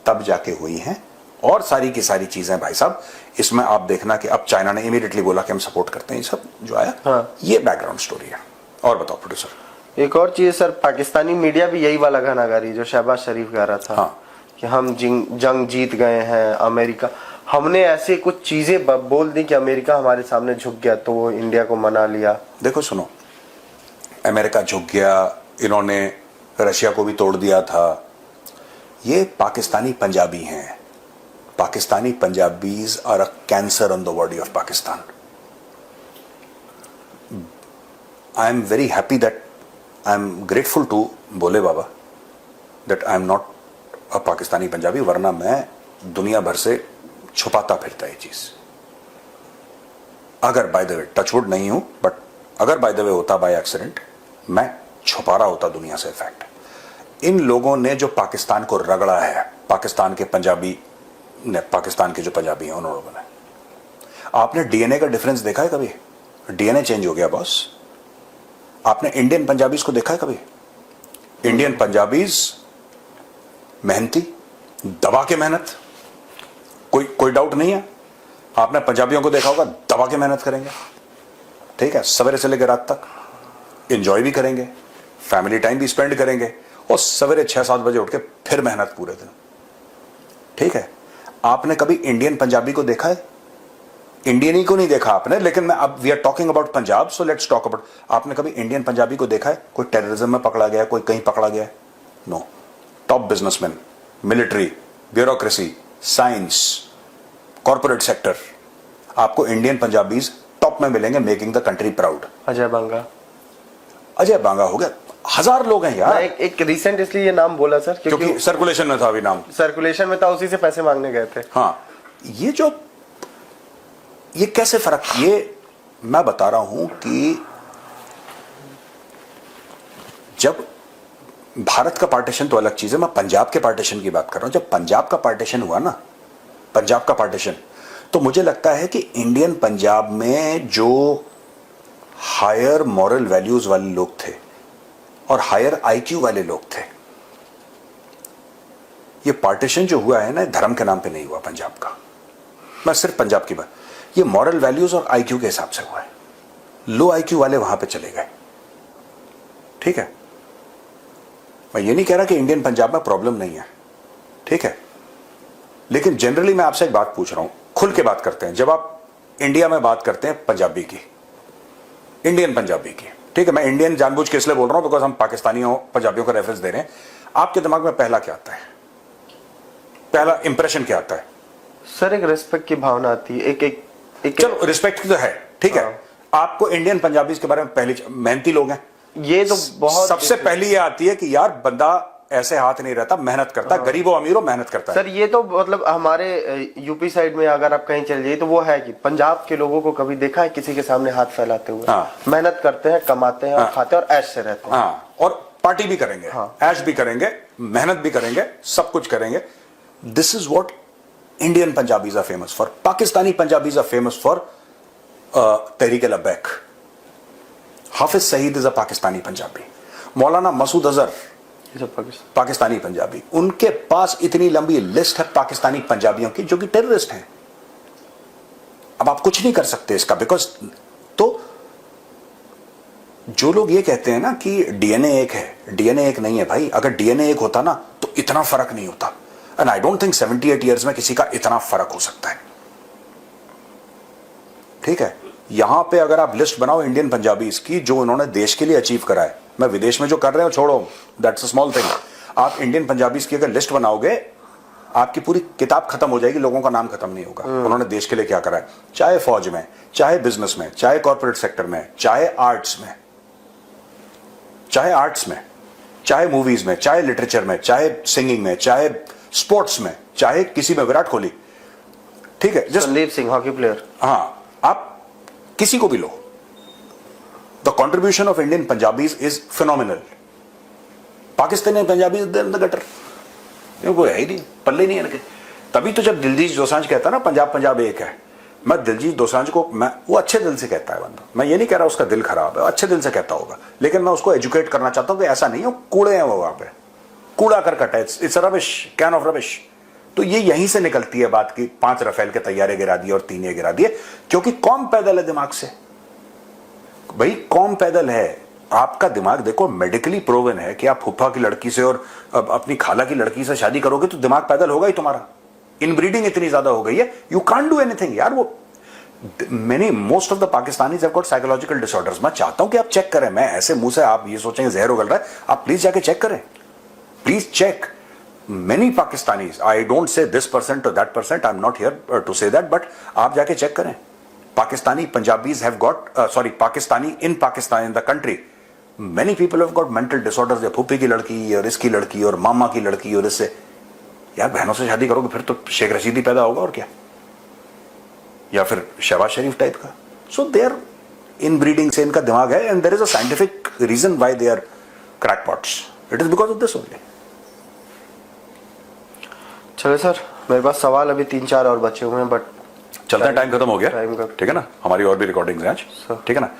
तब जाके हुई हैं, और सारी की सारी चीजें भाई साहब इसमें आप देखना कि अब चाइना ने इमीडिएटली बोला कि हम सपोर्ट करते हैं, ये सब जो आया। हाँ। ये बैकग्राउंड स्टोरी है। और बताओ प्रोड्यूसर। एक और चीज सर, पाकिस्तानी मीडिया भी यही वाला गाना गा रही जो शहबाज शरीफ गा रहा था। हाँ। कि हम जंग जीत गए हैं, अमेरिका, हमने ऐसे कुछ चीजें बोल दी कि अमेरिका हमारे सामने झुक गया, तो वो इंडिया को मना लिया। देखो सुनो, अमेरिका झुक गया, इन्होंने रशिया को भी तोड़ दिया था, ये पाकिस्तानी पंजाबी हैं। Pakistani Punjabis are a cancer on the body of Pakistan. I am very happy that, I am grateful to Bhole Baba that I am not a Pakistani Punjabi, वरना मैं दुनिया भर से छुपाता फिरता ये चीज। अगर बाय द वे, टचवुड नहीं हूं, बट अगर बाय द वे होता बाय एक्सीडेंट, मैं छुपा रहा होता दुनिया से फैक्ट। इन लोगों ने जो पाकिस्तान को रगड़ा है, पाकिस्तान के पंजाबी ने, पाकिस्तान के जो पंजाबी हैं उन्होंने, आपने डीएनए का डिफरेंस देखा है कभी? डीएनए चेंज हो गया बॉस। आपने इंडियन पंजाबीज को देखा है कभी? इंडियन पंजाबीज मेहनती, दबा के मेहनत, कोई डाउट नहीं है। आपने पंजाबियों को देखा होगा, दबा के मेहनत करेंगे, ठीक है, सवेरे से लेकर रात तक एंजॉय भी करेंगे, फैमिली टाइम भी स्पेंड करेंगे, और सवेरे 6-7 बजे उठ के फिर मेहनत पूरे दिन, ठीक है। आपने कभी इंडियन पंजाबी को देखा है? इंडियन ही को नहीं देखा आपने, लेकिन मैं अब we are talking about Punjab, so let's talk about. आपने कभी इंडियन पंजाबी को देखा है? कोई टेररिज्म में पकड़ा गया, कोई कहीं पकड़ा गया? No. Top businessman, military, bureaucracy, science, corporate sector, आपको इंडियन पंजाबीज टॉप में मिलेंगे, making the country proud. Ajay Banga, Ajay Banga हो गया, 1000 लोग हैं यार। एक रिसेंट इसलिए ये नाम बोला सर क्योंकि सर्कुलेशन में था, अभी नाम सर्कुलेशन में था, उसी से पैसे मांगने गए थे। हाँ, ये कैसे फर्क, ये मैं बता रहा हूं कि जब भारत का पार्टीशन तो अलग चीज है, मैं पंजाब के पार्टीशन की बात कर रहा हूं। जब पंजाब का पार्टीशन हुआ ना, पंजाब का पार्टीशन, तो मुझे लगता है कि इंडियन पंजाब में जो हायर मॉरल वैल्यूज वाले लोग थे और हायर आईक्यू वाले लोग थे, ये पार्टीशन जो हुआ है ना, धर्म के नाम पे नहीं हुआ पंजाब का, मैं सिर्फ पंजाब की बात, ये मॉरल वैल्यूज और आईक्यू के हिसाब से हुआ है। लो आईक्यू वाले वहां पे चले गए, ठीक है। मैं ये नहीं कह रहा कि इंडियन पंजाब में प्रॉब्लम नहीं है, ठीक है, लेकिन जनरली मैं आपसे एक बात पूछ रहा हूं, खुल के बात करते हैं। जब आप इंडिया में बात करते हैं पंजाबी की, इंडियन पंजाबी की, ठीक है, मैं इंडियन जानबूझ के इसलिए बोल रहा हूं बिकॉज हम पाकिस्तानियों पंजाबियों का रेफरेंस दे रहे हैं। आपके दिमाग में पहला क्या आता है, पहला इंप्रेशन क्या आता है? सर एक रिस्पेक्ट की भावना आती है, एक चलो रिस्पेक्ट तो है, ठीक है। आपको इंडियन पंजाबीज के बारे में पहली, मेहनती लोग हैं, ये तो बहुत सबसे पहली ये आती है कि यार बंदा ऐसे हाथ नहीं रहता, मेहनत करता है, गरीब हो अमीर हो मेहनत करता है। सर ये तो मतलब हमारे यूपी साइड में अगर आप कहीं चल जाइए तो वो है कि पंजाब के लोगों को कभी देखा है किसी के सामने हाथ फैलाते हुए? हाँ। मेहनत करते हैं, कमाते हैं और हाँ। खाते हैं और ऐश से रहते हैं। हाँ, और पार्टी भी करेंगे, हाँ। ऐश भी करेंगे, मेहनत भी करेंगे, सब कुछ करेंगे। This is what Indian Punjabis are famous for. Pakistani Punjabis are famous for Tehreek Labbaik. Hafiz Saeed is a Pakistani Punjabi. Maulana Masood Azhar ये सब पाकिस्तान। पाकिस्तानी पंजाबी। उनके पास इतनी लंबी लिस्ट है पाकिस्तानी पंजाबियों की जो कि टेररिस्ट हैं। अब आप कुछ नहीं कर सकते इसका, बिकॉज तो जो लोग ये कहते हैं ना कि डीएनए एक है, डीएनए एक नहीं है भाई। अगर डीएनए एक होता ना तो इतना फर्क नहीं होता। And I don't think 78 years में किसी का इतना फर्क हो सकता है। ठीक है, यहां पे अगर आप लिस्ट बनाओ इंडियन पंजाबीज की जो उन्होंने देश के लिए अचीव करा है, मैं विदेश में जो कर रहे हो छोड़ो, दैट्स अ स्मॉल थिंग। आप इंडियन पंजाबीज की अगर लिस्ट बनाओगे आपकी पूरी किताब खत्म हो जाएगी, लोगों का नाम खत्म नहीं होगा। उन्होंने देश के लिए क्या करा है, चाहे फौज में, चाहे बिजनेस में, चाहे कॉर्पोरेट सेक्टर में, चाहे आर्ट्स में, चाहे मूवीज में, चाहे लिटरेचर में, चाहे सिंगिंग में, चाहे स्पोर्ट्स में, चाहे किसी में। विराट कोहली, ठीक है, just Sandeep Singh hockey player. हाँ, आप किसी को भी लो, the contribution of Indian Punjabis is phenomenal. Pakistani Punjabi in the gutter, कोई है ही नहीं, पल्ले नहीं है इनके। तभी तो जब दिलजीत दोसांझ कहता है ना पंजाब पंजाब एक है, मैं दिलजीत दोसांझ को, मैं वो अच्छे दिल से कहता है बंदा, मैं ये नहीं कह रहा उसका दिल खराब है, अच्छे दिल से कहता होगा, लेकिन मैं उसको एजुकेट करना चाहता हूं कि ऐसा नहीं हो, कूड़े हैं वो, वहां पे कूड़ा करकट है, it's rubbish, can of rubbish. तो ये यहीं से निकलती है बात की 5 रफेल के तैयारे गिरा दिए और 3 ये गिरा दिए, क्योंकि कौम पैदल है दिमाग से भाई, कौम पैदल है। आपका दिमाग देखो, मेडिकली प्रूवन है कि आप फुफ्फा की लड़की से और अपनी खाला की लड़की से शादी करोगे तो दिमाग पैदल होगा ही तुम्हारा। इनब्रीडिंग इतनी ज्यादा हो गई है, यू कांट डू एनीथिंग यार। वो most of the Pakistanis have got psychological disorders. मैं चाहता हूं कि आप चेक करें, मैं ऐसे मुंह से आप ये सोचेंगे जहर उगल रहा है, आप प्लीज जाके चेक करें, please check. Many Pakistanis, I don't say this percent or that percent, I'm not here to say that, but आप जाके चेक करें, Pakistani Punjabis have got, Pakistani in Pakistan, in the country, many people have got mental disorders। या फूफी की लड़की और इसकी लड़की और मामा की लड़की और इससे, यार बहनों से शादी करोगे फिर तो शेख रशीदी पैदा होगा और क्या, या फिर शहबाज शरीफ टाइप का। सो दे आर इन ब्रीडिंग से इनका दिमाग है, and there is a scientific reason why they are crackpots, it is because of this only. चलो सर, मेरे पास सवाल अभी 3-4 और बचे हुए हैं, बट चलते हैं, टाइम खत्म हो गया, ठीक है ना, हमारी और भी रिकॉर्डिंग्स हैं आज, ठीक है ना।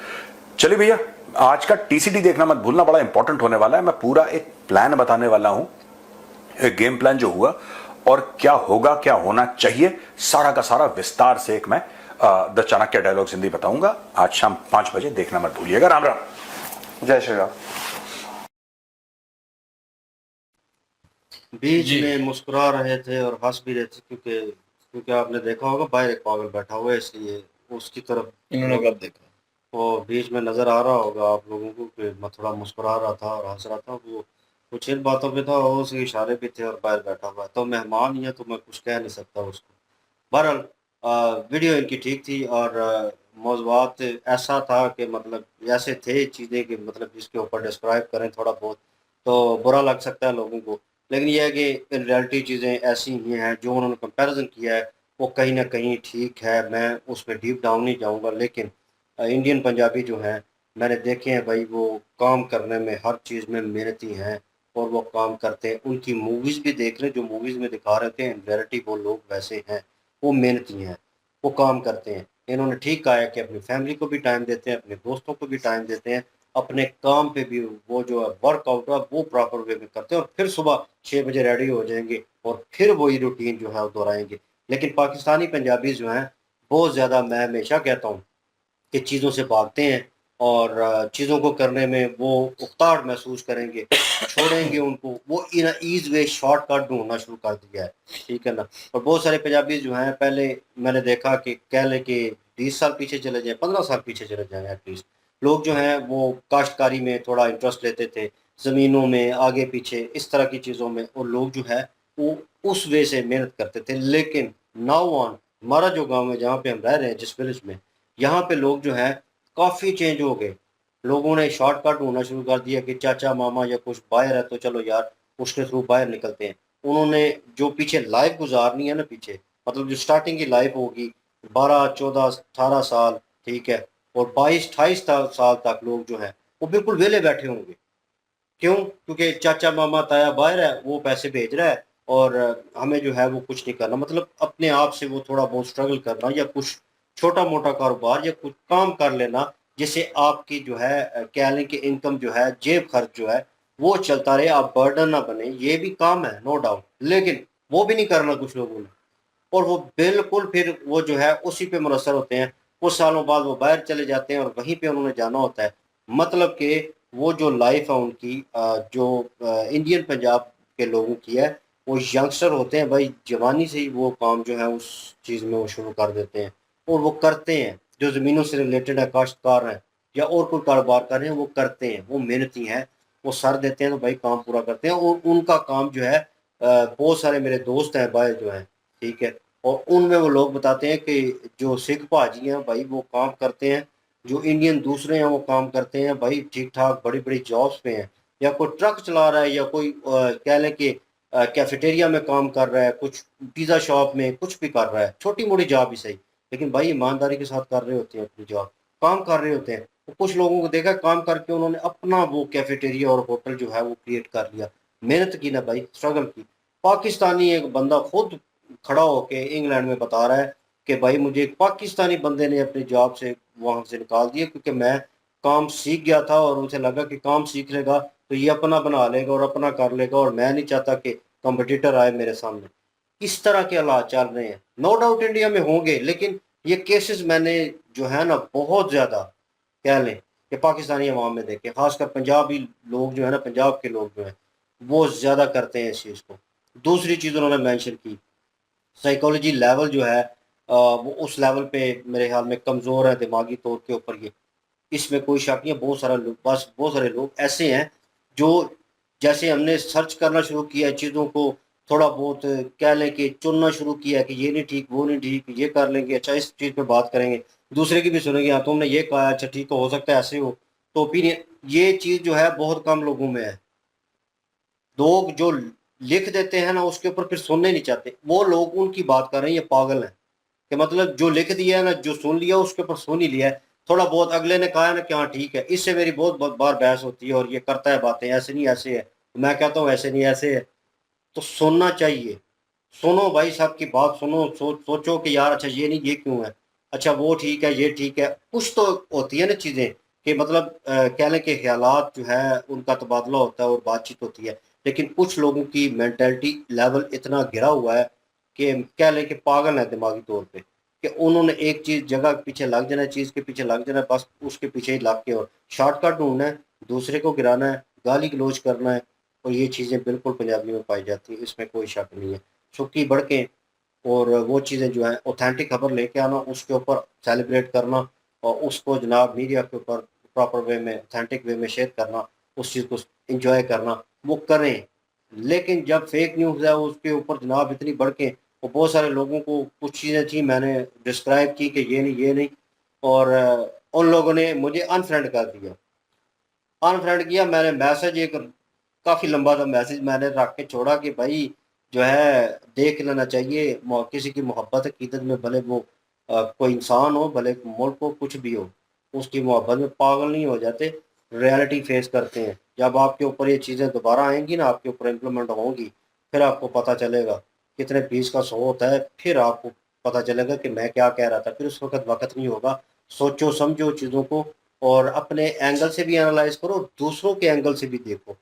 चलिए भैया, आज का टीसीडी देखना मत भूलना, बड़ा इंपॉर्टेंट होने वाला है। मैं पूरा एक प्लान बताने वाला हूं, एक गेम प्लान जो हुआ और क्या होगा, क्या होना चाहिए, सारा का सारा विस्तार से एक मैं द चाणक्य डायलॉग्स हिंदी बताऊंगा। आज शाम 5 बजे देखना मत भूलिएगा। राम राम, जय श्री राम। बीच में मुस्कुरा रहे थे और हंस भी रहे थे, क्योंकि आपने देखा होगा बाहर एक पागल बैठा हुआ है, इसलिए उसकी तरफ इन्होंने कब देखा? वो बीच में नजर आ रहा होगा आप लोगों को कि मैं थोड़ा मुस्कुरा रहा था और हंस रहा था, वो कुछ इन बातों पे था, वो उसके इशारे भी थे और बाहर बैठा हुआ है। तो मेहमान ही है तो मैं कुछ कह नहीं सकता उसको। बहरहाल वीडियो इनकी ठीक थी और मौज़ूआत ऐसा था कि मतलब ऐसे थे चीज़ें कि मतलब जिसके ऊपर डिस्क्राइब करें थोड़ा बहुत तो बुरा लग सकता है लोगों को, लेकिन यह है कि इन रियलिटी चीज़ें ऐसी ही हैं। जो उन्होंने कंपैरिजन किया है वो कहीं ना कहीं ठीक है, मैं उसमें डीप डाउन नहीं जाऊंगा। लेकिन इंडियन पंजाबी जो हैं मैंने देखे हैं भाई, वो काम करने में हर चीज़ में मेहनती हैं और वो काम करते हैं। उनकी मूवीज़ भी देख लें, जो मूवीज़ में दिखा रहे थे इन रियलिटी वो लोग वैसे हैं, वो मेहनती हैं, वो काम करते हैं। इन्होंने ठीक कहा है कि अपनी फैमिली को भी टाइम देते हैं, अपने दोस्तों को भी टाइम देते हैं, अपने काम पे भी वो जो है वर्कआउट है वो प्रॉपर वे में करते हैं और फिर सुबह 6 बजे रेडी हो जाएंगे और फिर वही रूटीन जो है वो दोहराएंगे। लेकिन पाकिस्तानी पंजाबी जो हैं बहुत ज़्यादा, मैं हमेशा कहता हूँ कि चीज़ों से भागते हैं और चीज़ों को करने में वो उकताहट महसूस करेंगे, छोड़ेंगे उनको, वो इन ईज वे शॉर्टकट ढूंढना शुरू कर दिया है, ठीक है ना। और बहुत सारे पंजाबी जो हैं, पहले मैंने देखा कि कह लें कि 20 साल पीछे चले जाएँ, 15 साल पीछे चले जाएँ एटलीस्ट, लोग जो हैं वो काश्तकारी में थोड़ा इंटरेस्ट लेते थे, ज़मीनों में आगे पीछे इस तरह की चीज़ों में, और लोग जो है वो उस वे से मेहनत करते थे। लेकिन नाउ ऑन हमारा जो गांव है जहाँ पे हम रह रहे हैं, जिस विलेज में, यहाँ पे लोग जो है काफ़ी चेंज हो गए। लोगों ने शॉर्टकट ढूंढना शुरू कर दिया कि चाचा मामा या कुछ बाहर है तो चलो यार उसके थ्रू बाहर निकलते हैं। उन्होंने जो पीछे लाइफ गुजारनी है ना, पीछे मतलब जो स्टार्टिंग की लाइफ होगी 12 14 18 साल, ठीक है, और 22 28 साल तक लोग जो हैं वो बिल्कुल वेले बैठे होंगे। क्यों? क्योंकि चाचा मामा ताया बाहर है, वो पैसे भेज रहा है और हमें जो है वो कुछ नहीं करना, मतलब अपने आप से वो थोड़ा बहुत स्ट्रगल करना या कुछ छोटा मोटा कारोबार या कुछ काम कर लेना, जिससे आपकी जो है कह लें कि इनकम जो है, जेब खर्च जो है वो चलता रहे, आप बर्डन ना बने। ये भी काम है नो डाउट, लेकिन वो भी नहीं करना कुछ लोगों ने, और वो बिल्कुल फिर वो जो है उसी पे मुनसर होते हैं। कुछ सालों बाद वो बाहर चले जाते हैं और वहीं पे उन्होंने जाना होता है। मतलब कि वो जो लाइफ है उनकी जो इंडियन पंजाब के लोगों की है, वो यंगस्टर होते हैं भाई, जवानी से ही वो काम जो है उस चीज़ में वो शुरू कर देते हैं और वो करते हैं। जो ज़मीनों से रिलेटेड है, काश्तकार हैं या और कोई कारोबार कर रहे हैं, वो करते हैं, वो मेहनती हैं, वो सर देते हैं तो भाई काम पूरा करते हैं। और उनका काम जो है बहुत सारे मेरे दोस्त हैं बाहर जो हैं, ठीक है, और उनमें वो लोग बताते हैं कि जो सिख भाजी हैं भाई वो काम करते हैं, जो इंडियन दूसरे हैं वो काम करते हैं भाई, ठीक ठाक बड़ी बड़ी जॉब्स पे हैं, या कोई ट्रक चला रहा है या कोई कह लें कि कैफेटेरिया में काम कर रहा है, कुछ पिज़्ज़ा शॉप में कुछ भी कर रहा है, छोटी मोटी जॉब ही सही, लेकिन भाई ईमानदारी के साथ कर रहे होते हैं अपनी जॉब, काम कर रहे होते हैं। तो कुछ लोगों को देखा काम करके उन्होंने अपना वो कैफेटेरिया और होटल जो है वो क्रिएट कर लिया। मेहनत की ना भाई, स्ट्रगल की। पाकिस्तानी एक बंदा खुद खड़ा होके इंग्लैंड में बता रहा है कि भाई मुझे एक पाकिस्तानी बंदे ने अपनी जॉब से वहां से निकाल दिया, क्योंकि मैं काम सीख गया था और उसे लगा कि काम सीख लेगा तो ये अपना बना लेगा और अपना कर लेगा, और मैं नहीं चाहता कि कंपटीटर आए मेरे सामने। इस तरह के हालात चल रहे हैं। नो डाउट इंडिया में होंगे, लेकिन ये केसेस मैंने जो है ना बहुत ज़्यादा कह लें कि पाकिस्तानी अवाम में देखे, खासकर पंजाबी लोग जो है ना, पंजाब के लोग जो हैं वो ज़्यादा करते हैं इस चीज़ को। दूसरी चीज़ उन्होंने मेंशन की, साइकोलॉजी लेवल जो है वो उस लेवल पे मेरे ख्याल में कमज़ोर है दिमागी तौर के ऊपर ये, इसमें कोई शक नहीं है। बहुत सारा लोग, बस बहुत सारे लोग ऐसे हैं जो, जैसे हमने सर्च करना शुरू किया है चीज़ों को, थोड़ा बहुत कह लें कि चुनना शुरू किया है कि ये नहीं ठीक, वो नहीं ठीक, ये कर लेंगे, अच्छा इस चीज़ पे बात करेंगे, दूसरे की भी सुनेंगे, हाँ तुमने ये कहा, अच्छा ठीक हो सकता है ऐसे हो, तो ओपिनियन, ये चीज़ जो है बहुत कम लोगों में है। लोग जो लिख देते हैं ना उसके ऊपर फिर सुनने नहीं चाहते, वो लोग उनकी बात कर रहे हैं, ये पागल हैं कि मतलब जो लिख दिया है ना, जो सुन लिया उसके ऊपर सुन ही लिया है, थोड़ा बहुत अगले ने कहा है ना कि हाँ ठीक है। इससे मेरी बहुत बहुत बार बहस होती है और ये करता है बातें, ऐसे नहीं ऐसे है, तो मैं कहता हूँ ऐसे नहीं ऐसे है। तो सुनना चाहिए, सुनो भाई, सबकी बात सुनो, सोचो कि यार अच्छा ये नहीं, ये क्यों है, अच्छा वो ठीक है, ये ठीक है, कुछ तो होती है ना चीज़ें कि मतलब कह लें कि ख्यालात जो है उनका तबादला होता है और बातचीत होती है। लेकिन कुछ लोगों की मेंटालिटी लेवल इतना गिरा हुआ है कि कह लें कि पागल है दिमागी तौर पे, कि उन्होंने एक चीज़ जगह के पीछे लग जाना है, चीज़ के पीछे लग जाना है, बस उसके पीछे ही लग के और शॉर्टकट ढूंढना है, दूसरे को गिराना है, गाली गलौज करना है। और ये चीज़ें बिल्कुल पंजाबी में पाई जाती हैं, इसमें कोई शक नहीं है। सुक्की बढ़के और वो चीज़ें जो हैं ऑथेंटिक खबर लेके आना, उसके ऊपर सेलिब्रेट करना और उसको जनाब मीडिया के ऊपर प्रॉपर वे में, ऑथेंटिक वे में शेयर करना, उस चीज़ को इंजॉय करना, वो करें। लेकिन जब फेक न्यूज़ है उसके ऊपर जनाब इतनी बढ़ के, और बहुत सारे लोगों को कुछ चीज़ें थी मैंने डिस्क्राइब की कि ये नहीं ये नहीं, और उन लोगों ने मुझे अनफ्रेंड कर दिया, अनफ्रेंड किया। मैंने मैसेज एक काफ़ी लंबा था मैसेज मैंने रख के छोड़ा कि भाई जो है देख लेना चाहिए, किसी की मोहब्बत अकीदत में भले वो कोई इंसान हो, भले मुल्क हो, कुछ भी हो, उसकी मोहब्बत में पागल नहीं हो जाते, रियलिटी फेस करते हैं। जब आपके ऊपर ये चीज़ें दोबारा आएंगी ना, आपके ऊपर इम्प्लीमेंट होंगी, फिर आपको पता चलेगा कितने बीस का सौ होता है, फिर आपको पता चलेगा कि मैं क्या कह रहा था। फिर उस वक्त नहीं होगा। सोचो समझो चीज़ों को और अपने एंगल से भी एनालाइज करो, दूसरों के एंगल से भी देखो।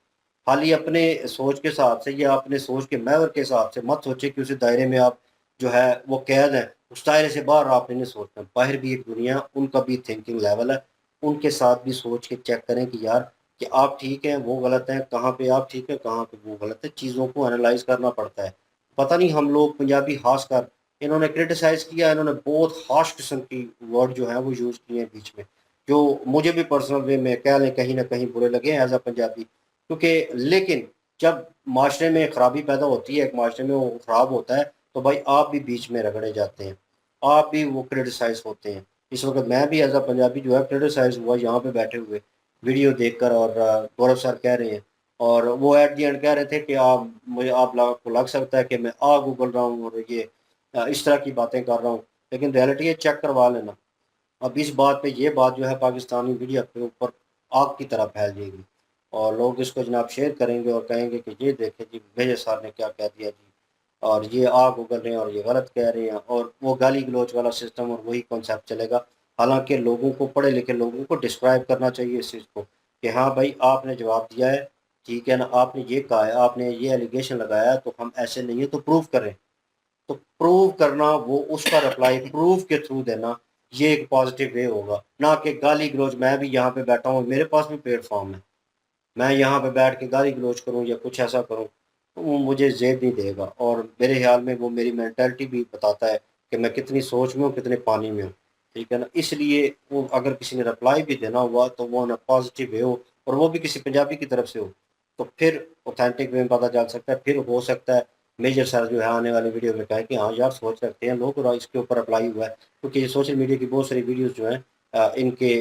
खाली अपने सोच के हिसाब से या अपने सोच के महवर के हिसाब से मत सोचे कि उस दायरे में आप जो है वो कैद है, उस दायरे से बाहर आपने नहीं सोचना। बाहर भी एक दुनिया, उनका भी थिंकिंग लेवल है, उनके साथ भी सोच के चेक करें कि यार कि आप ठीक हैं, वो गलत है, कहाँ पे आप ठीक है, कहाँ पे वो गलत है। चीज़ों को एनालाइज करना पड़ता है। पता नहीं हम लोग पंजाबी खासकर, इन्होंने क्रिटिसाइज किया, इन्होंने बहुत हार्श किस्म की वर्ड जो है वो यूज़ किए हैं बीच में, जो मुझे भी पर्सनल वे में कह लें कहीं ना कहीं बुरे लगे एज अ पंजाबी। क्योंकि लेकिन जब माशरे में खराबी पैदा होती है, एक माशरे में वो ख़राब होता है, तो भाई आप भी बीच में रगड़े जाते हैं, आप भी वो क्रिटिसाइज होते हैं। इस वक्त मैं भी एज अ पंजाबी जो है क्रिटिसाइज हुआ यहाँ पे बैठे हुए वीडियो देखकर, और गौरव सर कह रहे हैं और वो एट दी एंड कह रहे थे कि आप लोगों को लग सकता है कि मैं आग उगल रहा हूँ और ये इस तरह की बातें कर रहा हूँ, लेकिन रियलिटी है, चेक करवा लेना। अब इस बात पे ये बात जो है पाकिस्तानी मीडिया के ऊपर आग की तरह फैल जाएगी और लोग इसको जनाब शेयर करेंगे और कहेंगे कि ये देखें जी मेजर साहब ने क्या कह दिया जी, और ये आग उगल रहे हैं और ये गलत कह रहे हैं, और वो गाली गलौच वाला सिस्टम और वही कॉन्सेप्ट चलेगा। हालांकि लोगों को, पढ़े लिखे लोगों को डिस्क्राइब करना चाहिए इस चीज़ को कि हाँ भाई आपने जवाब दिया है, ठीक है ना, आपने ये कहा है, आपने ये एलिगेशन लगाया है, तो हम ऐसे नहीं है तो प्रूव करें। तो प्रूव करना, वो उसका रिप्लाई प्रूफ के थ्रू देना, ये एक पॉजिटिव वे होगा, ना कि गाली गलौज। मैं भी यहाँ पे बैठा हूँ, मेरे पास भी प्लेटफॉर्म है, मैं यहाँ पे बैठ के गाली गलौज करूँ या कुछ ऐसा करूँ तो वो मुझे जेब नहीं देगा, और मेरे ख्याल में वो मेरी मेंटालिटी भी बताता है कि मैं कितनी सोच में हूँ, कितने पानी में हूँ, ठीक है ना। इसलिए वो अगर किसी ने रिप्लाई भी देना हुआ तो वो ना पॉजिटिव वे हो, और वो भी किसी पंजाबी की तरफ से हो, तो फिर ऑथेंटिक वे में पता चल सकता है। फिर हो सकता है मेजर सर जो है आने वाली वीडियो में कहे कि हाँ यार सोच रखते हैं लोग और इसके ऊपर अप्लाई हुआ है, क्योंकि ये सोशल मीडिया की बहुत सारी वीडियोस जो हैं इनके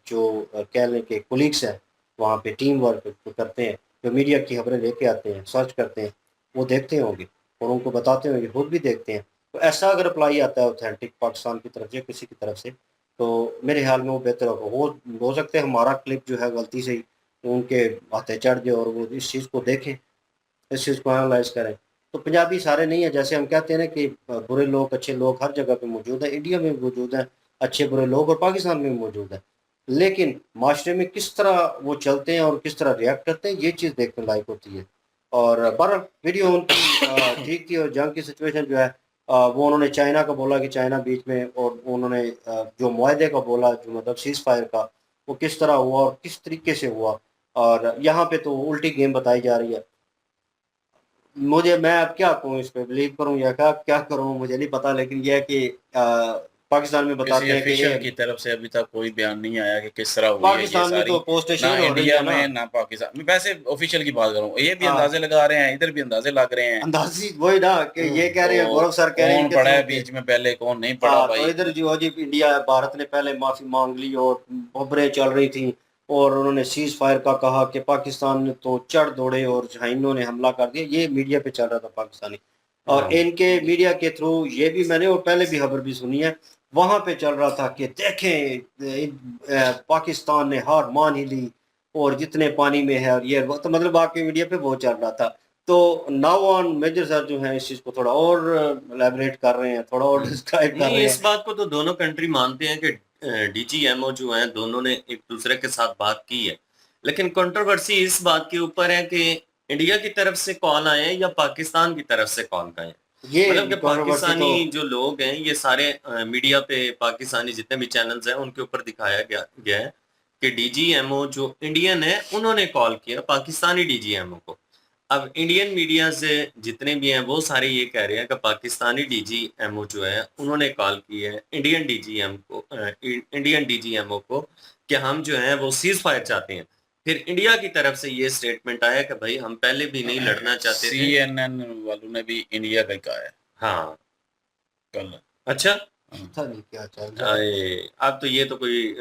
जो कह लें कि कोलीग्स हैं वहाँ पे टीम वर्क करते हैं, जो मीडिया की खबरें लेके आते हैं, सर्च करते हैं, वो देखते होंगे और उनको बताते होंगे, खुद भी देखते हैं। तो ऐसा अगर अप्लाई आता है ऑथेंटिक पाकिस्तान की तरफ से, किसी की तरफ से, तो मेरे ख्याल में वो बेहतर होगा। हो सकता है हमारा क्लिप जो है गलती से ही उनके हाथे चढ़ जाए और वो इस चीज़ को देखें, इस चीज़ को एनालाइज करें। तो पंजाबी सारे नहीं है, जैसे हम कहते हैं ना कि बुरे लोग अच्छे लोग हर जगह पे मौजूद है, इंडिया में मौजूद है अच्छे बुरे लोग और पाकिस्तान में भी मौजूद है, लेकिन माशरे में किस तरह वो चलते हैं और किस तरह रिएक्ट करते हैं, ये चीज़ देखने लायक होती है। और बहरहाल वीडियो उनकी ठीक थी, और जंग की सिचुएशन जो है वो उन्होंने चाइना का बोला कि चाइना बीच में, और उन्होंने जो मुआहदे का बोला, जो मतलब सीज़ फायर का, वो किस तरह हुआ और किस तरीके से हुआ, और यहाँ पे तो उल्टी गेम बताई जा रही है। मुझे, मैं अब क्या कहूँ, इस पे बिलीव करूँ या क्या क्या करूँ मुझे नहीं पता, लेकिन ये है कि पाकिस्तान में किसी बताते हैं कि ऑफिशियल की ये तरफ से अभी तक कोई बयान नहीं आया कि किस तरह हुई है ये पाकिस्तान में सारी, तो पोस्टें ना शेयर हो रही इंडिया है ना। में ना पाकिस्तान में। वैसे ऑफिशियल की बात करूं, ये भी हाँ, अंदाजे लगा रहे हैं, इधर भी अंदाजे लग रहे हैं। अंदाजी वही ना कि ये कह रहे हैं, तो गौरव सर कह रहे हैं कौन इनके पड़ा थ्रू है के। बीच में पहले, कौन नहीं पड़ा हाँ, तो भाई। इधर जो जी इंडिया, भारत ने पहले माफी मांग ली और खबरें चल रही थी, और उन्होंने सीज फायर का कहा कि पाकिस्तान ने तो चढ़ दौड़े और शाहीनों ने हमला कर दिया, ये मीडिया पे चल रहा था पाकिस्तानी। और इनके मीडिया के थ्रू ये भी मैंने और पहले भी खबर भी सुनी है, वहां पे चल रहा था कि देखें पाकिस्तान ने हार मान ही ली और जितने पानी में है, और ये तो मतलब आपके मीडिया पे वो चल रहा था। तो नाउ ऑन मेजर सर जो है इस चीज को थोड़ा और एलैबोरेट कर रहे हैं, थोड़ा और डिस्क्राइब कर नहीं, रहे इस हैं। बात को तो दोनों कंट्री मानते हैं कि डीजीएमओ जो है दोनों ने एक दूसरे के साथ बात की है, लेकिन कंट्रोवर्सी इस बात के ऊपर है कि इंडिया की तरफ से कॉल आए हैं या पाकिस्तान की तरफ से कॉल आए हैं। ये मतलब कि कंट्रोवर्सी तो पाकिस्तानी जो लोग हैं ये सारे मीडिया पे पाकिस्तानी जितने भी चैनल्स हैं उनके ऊपर दिखाया गया है कि डीजीएमओ जो इंडियन है उन्होंने कॉल किया पाकिस्तानी डीजीएमओ को। अब इंडियन मीडिया से जितने भी हैं वो सारे ये कह रहे हैं कि पाकिस्तानी डीजीएमओ जो है उन्होंने कॉल की है इंडियन डीजीएमओ को कि हम जो है वो सीज फायर चाहते हैं। फिर इंडिया की तरफ से ये स्टेटमेंट आया कि भाई हम पहले भी नहीं लड़ना चाहते थे। CNN वालों ने भी इंडिया का ही कहा है हाँ, कल। अच्छा, पता नहीं क्या चल रहा है अब तो ये तो कोई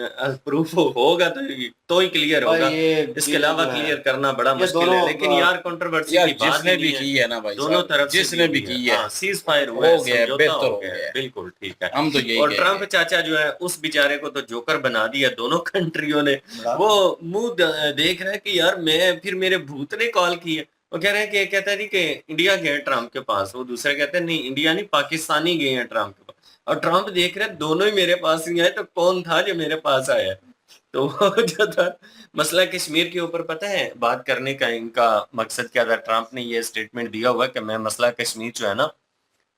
प्रूफ होगा तो ही क्लियर भाई। होगा, ये इसके अलावा जो है, क्लियर करना बड़ा ये मुश्किल है। दोनों लेकिन यार कंट्रोवर्सी यार की बात जिसने ही भी नहीं की है ना भाई दोनों साहब, तरफ से जिसने भी हुई की है, हाँ, सीज फायर हुआ है, हो गया, समझौता बेहतर हो हो गया है, गया। बिल्कुल ठीक है। हम तो यही और ट्रम्प कहेंगे। चाचा जो है उस बेचारे को तो जोकर बना दिया दोनों कंट्रियों ने। बड़ा वो मुंह देख रहा है कि यार मैं, फिर मेरे भूत ने कॉल की है। वो कह रहे हैं कि कहता है नहीं कि इंडिया गए ट्रम्प के पास, वो दूसरे कहते हैं नहीं इंडिया नहीं पाकिस्तानी गए हैं ट्रम्प के पास, और ट्रम्प देख रहे हैं दोनों ही मेरे पास नहीं आए तो कौन था जो मेरे पास आया। तो वो जो था मसला कश्मीर के ऊपर, पता है बात करने का इनका मकसद क्या था। ट्रम्प ने ये स्टेटमेंट दिया हुआ कि मैं मसला कश्मीर जो है ना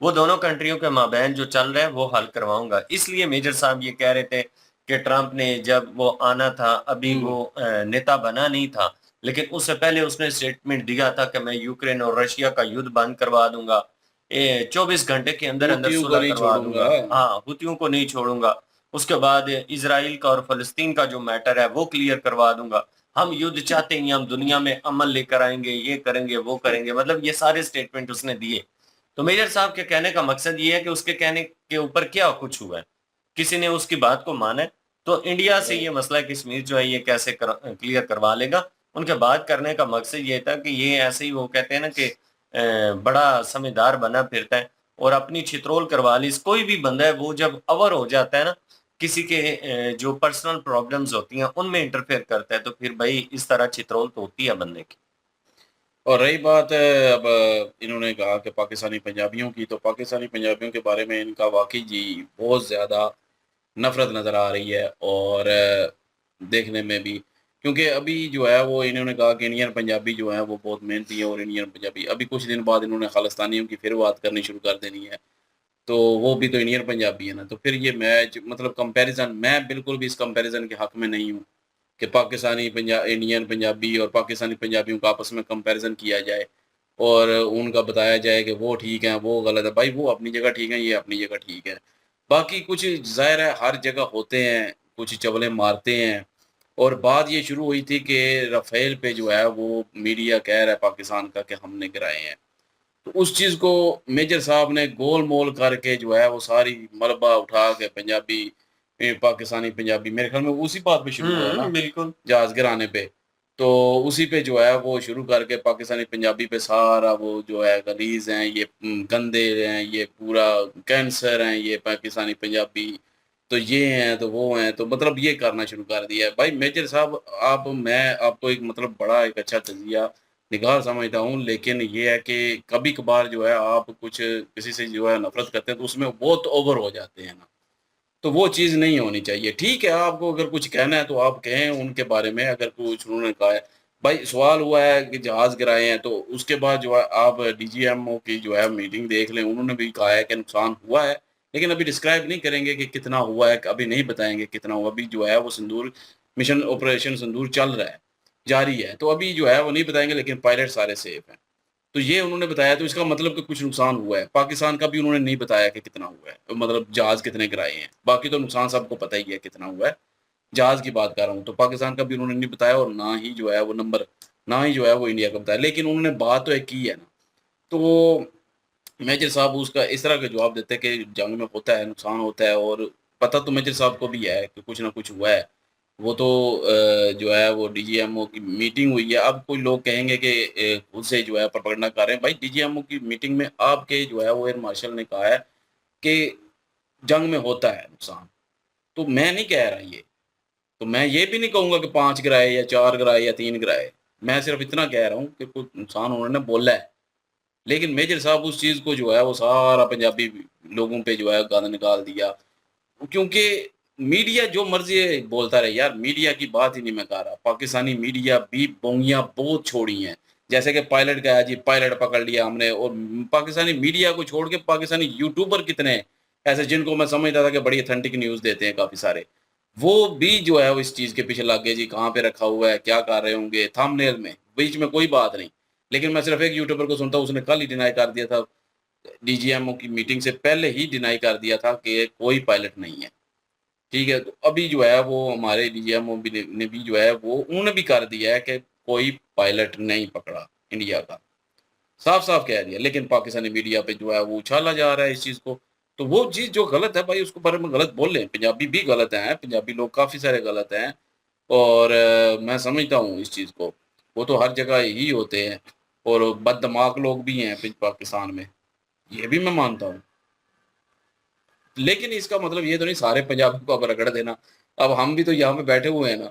वो दोनों कंट्रियों के माबैन जो चल रहा है वो हल करवाऊंगा। इसलिए मेजर साहब ये कह रहे थे कि ट्रम्प ने जब वो आना था, अभी वो नेता बना नहीं था, लेकिन उससे पहले उसने स्टेटमेंट दिया था कि मैं यूक्रेन और रशिया का युद्ध बंद करवा दूंगा, 24 घंटे के अंदर अंदर हुतियों को सुलह नहीं करवा दूंगा, छोड़ूंगा। हाँ हुतियों को नहीं छोड़ूंगा। उसके बाद इसराइल का और फलस्तीन का जो मैटर है वो क्लियर करवा दूंगा। हम युद्ध चाहते नहीं, हम दुनिया में अमन लेकर आएंगे, ये करेंगे वो करेंगे, मतलब ये सारे स्टेटमेंट उसने दिए। तो मेजर साहब के कहने का मकसद ये है कि उसके कहने के ऊपर क्या कुछ हुआ है, किसी ने उसकी बात को माना है, तो इंडिया से ये मसला कश्मीर जो है ये कैसे क्लियर करवा लेगा उनके बात करने का मकसद ये था कि ये ऐसे ही वो कहते हैं ना कि बड़ा समझदार बना फिरता है और अपनी छित्रोल करवा ली। कोई भी बंदा है वो जब अवर हो जाता है ना किसी के जो पर्सनल प्रॉब्लम्स होती हैं उनमें इंटरफेयर करता है, तो फिर भाई इस तरह छित्रोल तो होती है बंदे की। और रही बात अब इन्होंने कहा कि पाकिस्तानी पंजाबियों की, तो पाकिस्तानी पंजाबियों के बारे में इनका वाकई जी बहुत ज़्यादा नफ़रत नज़र आ रही है। और देखने में भी, क्योंकि अभी जो है वो इन्होंने कहा कि इंडियन पंजाबी जो है वो बहुत मेहनती है, और इंडियन पंजाबी अभी कुछ दिन बाद इन्होंने खालिस्तानियों की फिर बात करनी शुरू कर देनी है, तो वो भी तो इंडियन पंजाबी है ना। तो फिर ये मैच मतलब कंपैरिज़न, मैं बिल्कुल भी इस कंपैरिज़न के हक़ में नहीं हूँ कि पाकिस्तानी इंडियन पंजाबी और पाकिस्तानी पंजाबियों का आपस में कंपैरिज़न किया जाए और उनका बताया जाए कि वो ठीक हैं, वो गलत है। भाई वो अपनी जगह ठीक है, ये अपनी जगह ठीक है। बाकी कुछ ज़ाहिर है हर जगह होते हैं, कुछ चवलें मारते हैं। और बात ये शुरू हुई थी कि राफ़ेल पे जो है वो मीडिया कह रहा है पाकिस्तान का कि हमने गिराए हैं। तो उस चीज़ को मेजर साहब ने गोल-मोल करके जो है वो सारी मलबा उठा के पंजाबी पाकिस्तानी पंजाबी, मेरे ख़्याल में उसी बात पे शुरू हुआ ना, बिल्कुल। जहाज़ गिराने पे। तो उसी पे जो है वो शुरू करके पाकिस्तानी पंजाबी पे सारा वो जो है गलीज़ हैं, ये गंदे हैं, ये पूरा कैंसर हैं, ये पाकिस्तानी पंजाबी, तो ये हैं, तो वो हैं, तो मतलब ये करना शुरू कर दिया है। भाई मेजर साहब, मैं आपको एक मतलब बड़ा एक अच्छा तज़िया निगाह समझता हूँ, लेकिन ये है कि कभी-कभार जो है आप कुछ किसी से जो है नफ़रत करते हैं तो उसमें बहुत ओवर हो जाते हैं ना, तो वो चीज़ नहीं होनी चाहिए। ठीक है, आपको अगर कुछ कहना है तो आप कहें उनके बारे में, अगर कुछ उन्होंने कहा है। भाई सवाल हुआ है कि जहाज़ गिराए हैं, तो उसके बाद जो है आप डीजीएमओ की जो है मीटिंग देख लें, उन्होंने भी कहा है कि नुकसान हुआ है, लेकिन अभी डिस्क्राइब नहीं करेंगे कि कितना हुआ है, अभी नहीं बताएँगे कितना हुआ। अभी जो है वो सिंदूर मिशन ऑपरेशन सिंदूर चल रहा है, जारी है, तो अभी जो है वो नहीं बताएँगे, लेकिन पायलट सारे सेफ हैं। तो ये उन्होंने बताया, तो इसका मतलब कि कुछ नुकसान हुआ है। पाकिस्तान का भी उन्होंने नहीं बताया कि कितना हुआ है, मतलब जहाज़ कितने गिराए हैं। बाकी तो नुकसान सबको पता ही है कितना हुआ है। जहाज़ की बात कर रहा हूँ, तो पाकिस्तान का भी उन्होंने नहीं बताया, और ना ही जो है वो नंबर, ना ही जो है वो इंडिया का बताया। लेकिन उन्होंने बात तो एक की है ना, तो वो मेजर साहब उसका इस तरह का जवाब देते हैं कि जंग में होता है, नुकसान होता है, और पता तो मेजर साहब को भी है कि कुछ ना कुछ हुआ है। वो तो जो है वो डीजीएमओ की मीटिंग हुई है। अब कोई लोग कहेंगे कि खुद से जो है प्रोपेगेंडा कर रहे हैं। भाई डीजीएमओ की मीटिंग में आपके जो है वो एयर मार्शल ने कहा है कि जंग में होता है नुकसान। तो मैं नहीं कह रहा ये। तो मैं ये भी नहीं कहूँगा कि 5 गिराए या 4 गिराए या 3 गिराए। मैं सिर्फ़ इतना कह रहा हूँ कि कुछ नुकसान उन्होंने बोला है। लेकिन मेजर साहब उस चीज़ को जो है वो सारा पंजाबी लोगों पे जो है गंद निकाल दिया। क्योंकि मीडिया जो मर्ज़ी बोलता रहे यार, मीडिया की बात ही नहीं मैं कर रहा। पाकिस्तानी मीडिया भी बोंगियाँ बहुत छोड़ी हैं। जैसे कि पायलट का है जी, पायलट पकड़ लिया हमने, और पाकिस्तानी मीडिया को छोड़ के पाकिस्तानी यूट्यूबर कितने हैं, ऐसे जिनको मैं समझता था कि बड़ी ऑथेंटिक न्यूज़ देते हैं काफ़ी सारे। वो भी जो है वो इस चीज़ के पीछे लग गए जी, कहाँ पे रखा हुआ है, क्या कर रहे होंगे, थंबनेल में, बीच में कोई बात नहीं। लेकिन मैं सिर्फ़ एक यूट्यूबर को सुनता हूँ, उसने कल ही डिनाई कर दिया था, डीजीएमओ की मीटिंग से पहले ही डिनाई कर दिया था कि कोई पायलट नहीं है। ठीक है, तो अभी जो है वो हमारे डीजीएमओ भी ने भी जो है वो उन्होंने भी कर दिया है कि कोई पायलट नहीं पकड़ा इंडिया का। साफ-साफ कह दिया, लेकिन पाकिस्तानी मीडिया पे जो है वो उछाला जा रहा है इस चीज़ को। तो वो चीज़ जो गलत है भाई उसके बारे में गलत बोलें, पंजाबी भी गलत हैं, पंजाबी लोग काफ़ी सारे गलत हैं, और मैं समझता हूँ इस चीज़ को। वो तो हर जगह ही होते हैं, और बददिमाग लोग भी हैं पाकिस्तान में, ये भी मैं मानता हूँ। लेकिन इसका मतलब ये तो नहीं सारे पंजाबियों को अब रगड़ देना। अब हम भी तो यहाँ पे बैठे हुए हैं ना,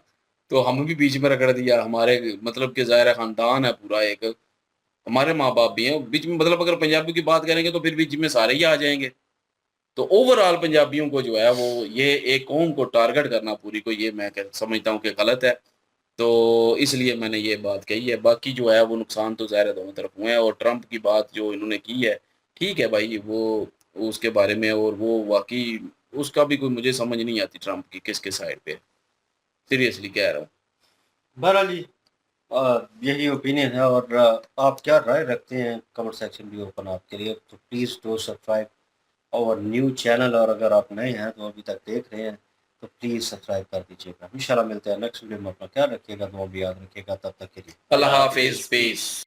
तो हमें भी बीच में रगड़ दिया। हमारे मतलब कि ज़ाहिर है ख़ानदान है पूरा एक, हमारे माँ-बाप भी हैं। बीच में मतलब अगर पंजाबियों की बात करेंगे तो फिर बीच में सारे ही आ जाएँगे। तो ओवरऑल पंजाबियों को जो है वो ये एक कौम को टारगेट करना पूरी को, ये मैं समझता हूँ कि गलत है। तो इसलिए मैंने ये बात कही है। बाकी जो है वो नुकसान तो ज़ाहिर है दोनों तरफ हुए हैं, और ट्रंप की बात जो इन्होंने की है, ठीक है भाई, वो उसके बारे में, और वो वाक़ई उसका भी कोई मुझे समझ नहीं आती ट्रंप की किसके साइड पे है। सीरियसली कह रहा हूँ। बहरहाल जी, यही ओपिनियन है, और आप क्या राय रखते हैं, कमेंट सेक्शन भी ओपन आपके लिए। तो प्लीज़ डू सब्सक्राइब और न्यू चैनल, और अगर आप नए हैं तो अभी तक देख रहे हैं तो प्लीज़ सब्सक्राइब कर दीजिएगा। इंशाल्लाह मिलते हैं नेक्स्ट वीडियो में। अपना ख्याल रखिएगा, दुआ भी याद रखिएगा। तब तक के लिए अल्लाह हाफ़िज़, पीस।